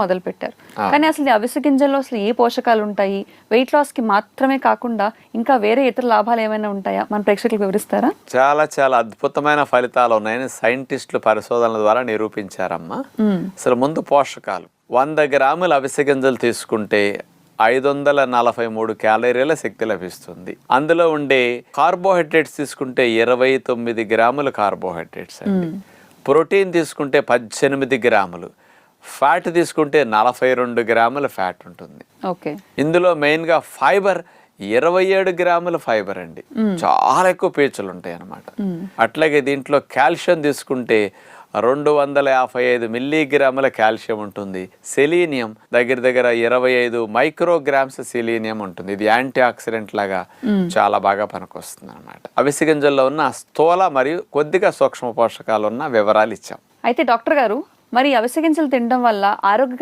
మొదలు పెట్టారు. కానీ అసలు ఈ అవిసె గింజల్లో అసలు ఏ పోషకాలు ఉంటాయి? వెయిట్ లాస్ కి మాత్రమే కాకుండా ఇంకా వేరే ఇతర లాభాలు ఏమైనా ఉంటాయా? మన ప్రేక్షకులకు వివరిస్తారా? చాలా చాలా అద్భుతమైన ఫలితాలు ఉన్నాయని సైంటిస్టులు పరిశోధనల ద్వారా నిరూపించారమ్మా. అసలు ముందు పోషకాలు 100 గ్రాముల అవిసె గింజలు తీసుకుంటే 543 క్యాలరీల శక్తి లభిస్తుంది. అందులో ఉండే కార్బోహైడ్రేట్స్ తీసుకుంటే 29 గ్రాముల కార్బోహైడ్రేట్స్ అండి. ప్రోటీన్ తీసుకుంటే 18 గ్రాములు, ఫ్యాట్ తీసుకుంటే 42 గ్రాముల ఫ్యాట్ ఉంటుంది. ఇందులో మెయిన్గా ఫైబర్ 27 గ్రాముల ఫైబర్ అండి. చాలా ఎక్కువ పీచులు ఉంటాయి అన్నమాట. అట్లాగే దీంట్లో కాల్షియం తీసుకుంటే 255 మిల్లీగ్రాముల కాల్షియం ఉంటుంది. సెలీనియం దగ్గర దగ్గర 25 మైక్రోగ్రామ్స్ సెలీనియం ఉంటుంది. ఇది యాంటీ ఆక్సిడెంట్ లాగా చాలా బాగా పనికొస్తుంది అనమాట. అవిసె గింజల్లో ఉన్న స్థూల మరియు కొద్దిగా సూక్ష్మ పోషకాలు ఉన్న వివరాలు ఇచ్చాం. అయితే డాక్టర్ గారు, మరి అవిసె గింజలు తినడం వల్ల ఆరోగ్య